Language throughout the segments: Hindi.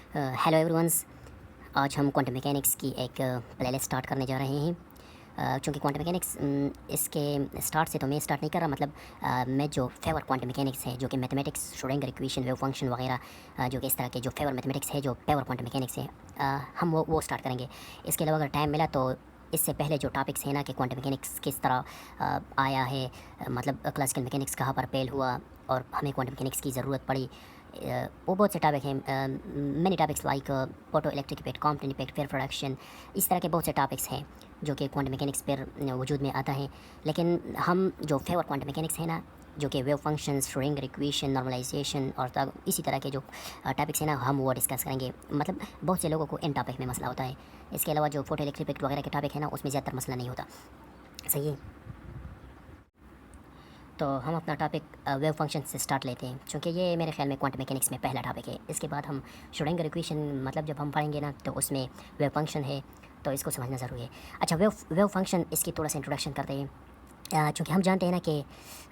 Hello everyone's. आज हम क्वांटम मैकेनिक्स की एक प्लेलिस्ट स्टार्ट करने जा रहे हैं। चूँकि क्वांटम मैकेनिक्स इसके स्टार्ट से तो मैं स्टार्ट नहीं कर रहा, मतलब मैं जो फेवर क्वांटम मैकेनिक्स है, जो कि mathematics, Schrodinger equation, wave function वगैरह, जो कि इस तरह के जो फेवर मैथमेटिक्स है, जो फेवर क्वांटम मैकेनिक्स है, हम वो स्टार्ट करेंगे। इसके अलावा अगर टाइम मिला तो इससे पहले जो टॉपिक्स हैं ना कि क्वांटम मैकेनिक्स किस तरह आया है, मतलब क्लासिकल मैकेनिक्स कहाँ पर फेल हुआ और हमें क्वांटम मैकेनिक्स की ज़रूरत पड़ी, वो बहुत से टॉपिक हैं। Many topics like photo electric effect, complex effect, fair production, इस तरह के बहुत से टॉपिक्स हैं जो कि क्वांटम मैकेनिक्स पर वजूद में आता है। लेकिन हम जो फेवर क्वांटम मैकेनिक्स है ना, जो कि wave functions, Schrodinger equation, normalisation और इसी तरह के जो टॉपिक्स हैं ना, हम वो डिस्कस करेंगे। मतलब बहुत से लोगों को इन टॉपिक में मसला होता है। इसके अलावा जो फोटो इलेक्ट्रिक इफेक्ट वगैरह के टॉपिक है ना, उसमें ज़्यादातर मसला नहीं होता। सही है। तो हम अपना टॉपिक वेव फंक्शन से स्टार्ट लेते हैं, क्योंकि ये मेरे ख्याल में क्वांटम मैकेनिक्स में पहला टॉपिक है। इसके बाद हम श्रोडिंगर इक्वेशन, मतलब जब हम पढ़ेंगे ना, तो उसमें वेव फंक्शन है, तो इसको समझना ज़रूरी है। अच्छा, वेव फंक्शन, इसकी थोड़ा सा इंट्रोडक्शन करते हैं। क्योंकि हम जानते हैं ना कि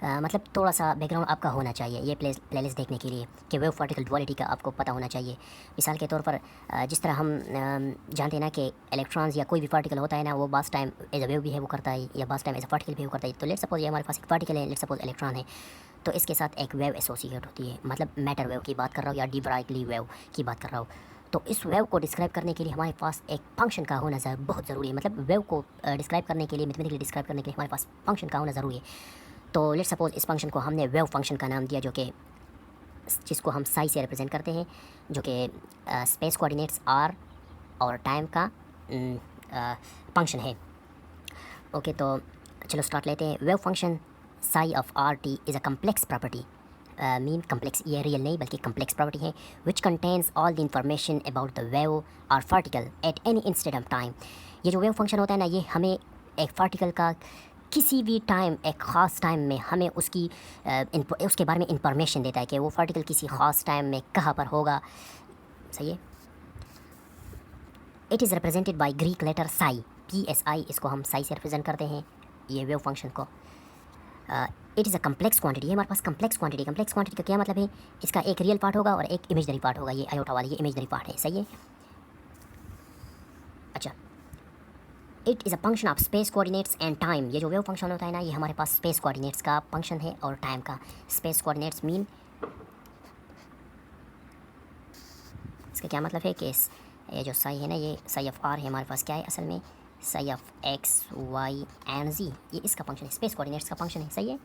मतलब थोड़ा सा बैकग्राउंड आपका होना चाहिए ये प्लेलिस्ट देखने के लिए, कि वेव पार्टिकल डुअलिटी का आपको पता होना चाहिए। मिसाल के तौर पर जिस तरह हम जानते हैं ना कि इलेक्ट्रॉन्स या कोई भी पार्टिकल होता है ना, वो both time as a wave behave करता है या both time as a particle behave करता है। तो लेट्स सपोज ये हमारे पास एक पार्टिकल है, लेट्स सपोज इलेक्ट्रॉन है, तो इसके साथ एक वेव एसोसिएट होती है। मतलब मैटर वेव की बात कर रहा हूँ या de-Broglie वेव की बात कर रहा हूँ। तो इस वेव को डिस्क्राइब करने के लिए हमारे पास एक फंक्शन का होना बहुत ज़रूरी है। मतलब वेव को डिस्क्राइब करने के लिए, मैथमेटिकली डिस्क्राइब करने के लिए हमारे पास फंक्शन का होना ज़रूरी है। तो लेट्स सपोज इस फंक्शन को हमने वेव फंक्शन का नाम दिया, जो कि जिसको हम साई से रिप्रेजेंट करते हैं, जो कि स्पेस कोऑर्डिनेट्स आर और टाइम का फंक्शन है। ओके, तो चलो स्टार्ट लेते हैं। Wave function psi of R T is a complex property, mean complex, ये रियल नहीं बल्कि कम्प्लेक्स प्रॉपर्टी है, which contains all the information about the wave और particle at any instant of time. ये जो वेव फंक्शन होता है ना, ये हमें एक पार्टिकल का किसी भी टाइम, एक ख़ास टाइम में हमें उसके बारे में इंफॉर्मेशन देता है कि वो पार्टिकल किसी ख़ास टाइम में कहाँ पर होगा। सही है। It is represented by Greek letter psi, PSI, इसको हम साई से रिप्रेजेंट करते हैं ये वेव फंक्शन को। It is a complex quantity है, हमारे पास कम्प्लेक्स क्वांटिटी का क्या मतलब है? इसका एक रियल पार्ट होगा और एक इमेजनरी पार्ट होगा। ये आयोटा वाला, ये इमेजनरी पार्ट है। सही है। अच्छा, it is a function of space coordinates and time. ये जो वेव फंक्शन होता है ना, ये हमारे पास स्पेस कोऑर्डिनेट्स का फंक्शन है और टाइम का। स्पेस कोऑर्डिनेट्स मीन, इसका क्या मतलब है कि ये जो साई है ना, ये साई ऑफ आर है, हमारे पास क्या है असल में? Psi of X, Y and Z, ये इसका फंक्शन है, स्पेस कोऑर्डिनेट्स का फंक्शन है। सही है।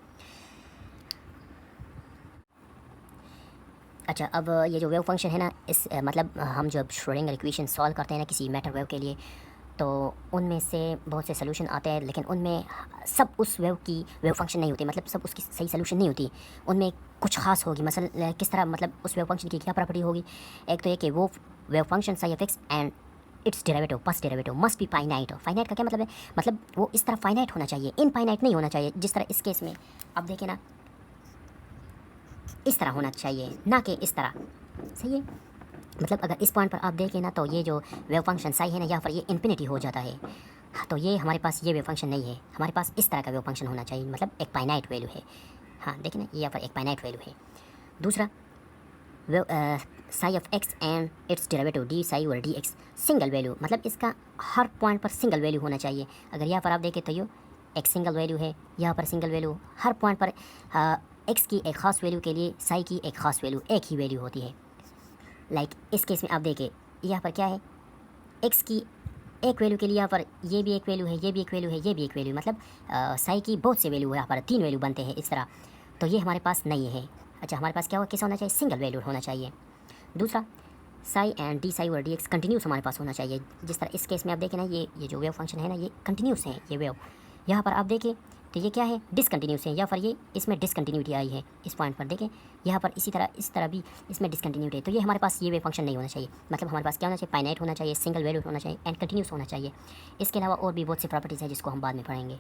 अच्छा, अब ये जो वेव फंक्शन है ना, इस मतलब हम जब श्रोडिंगर इक्वेशन सॉल्व करते हैं ना किसी मैटर वेव के लिए, तो उनमें से बहुत से सोल्यूशन आते हैं, लेकिन उनमें सब उस वेव की वेव फंक्शन नहीं होती, मतलब सब उसकी सही सोल्यूशन नहीं होती। उनमें कुछ खास होगी। मसलन किस तरह, मतलब उस वेव फंक्शन की क्या प्रॉपर्टी होगी? एक तो ये कि वो wave function psi of x and it's derivative, first derivative must be finite. Finite का क्या मतलब है? मतलब वो इस तरह फाइनाइट होना चाहिए, इनफाइनाइट नहीं होना चाहिए। जिस तरह इस केस में अब देखें ना, इस तरह होना चाहिए, ना कि इस तरह। सही है। मतलब अगर इस पॉइंट पर आप देखें ना, तो ये जो वेव फंक्शन साई है ना, यहाँ पर ये इन्फिनिटी हो जाता है। तो ये हमारे पास ये वेव फंक्शन नहीं है, हमारे पास इस तरह का वेव फंक्शन होना चाहिए, मतलब एक फाइनाइट वैल्यू है। हाँ देखें ना, ये यहाँ पर एक फाइनाइट वैल्यू है। दूसरा, wave Sai of x and it's derivative D Sai और डी एक्स, सिंगल वैल्यू, मतलब इसका हर पॉइंट पर सिंगल वैल्यू होना चाहिए। अगर यहाँ पर आप देखें तो ये एक सिंगल वैल्यू है, यहाँ पर सिंगल वैल्यू, हर पॉइंट पर एक्स की एक ख़ास वैल्यू के लिए साई की एक ख़ास वैल्यू, एक ही वैल्यू होती है। लाइक इस केस में आप देखें, यहाँ पर क्या है? एक्स की एक वैल्यू के लिए यहाँ पर ये भी एक वैल्यू है, ये भी एक वैल्यू है, ये भी एक वैल्यू, मतलब साई की बहुत से वैल्यू है, यहाँ पर 3 वैल्यू बनते हैं इस तरह। तो ये हमारे पास नहीं है। अच्छा, हमारे पास क्या हो, कैसा होना चाहिए? सिंगल वैल्यू होना चाहिए। दूसरा, साई एंड डी साई और डी एक्स कंटिन्यूस हमारे पास होना चाहिए। जिस तरह इस केस में आप देखें ना, ये जो वेव फंक्शन है ना, ये कंटिन्यूस है ये वेव। यहाँ पर आप देखें तो ये क्या है? डिसकंटिन्यूस है, या फिर ये इसमें डिसकंटिन्यूटी आई है। इस पॉइंट पर देखें, यहाँ पर इस तरह भी इसमें डिसकंटिन्यूटी है। तो ये हमारे पास ये वेव फंक्शन नहीं होना चाहिए। मतलब हमारे पास क्या होना चाहिए? फाइनाइट होना चाहिए, सिंगल वैल्यू होना चाहिए एंड कंटिन्यूस होना चाहिए। इसके अलावा और भी बहुत सी प्रॉपर्टीज़ हैं जिसको हम बाद में पढ़ेंगे।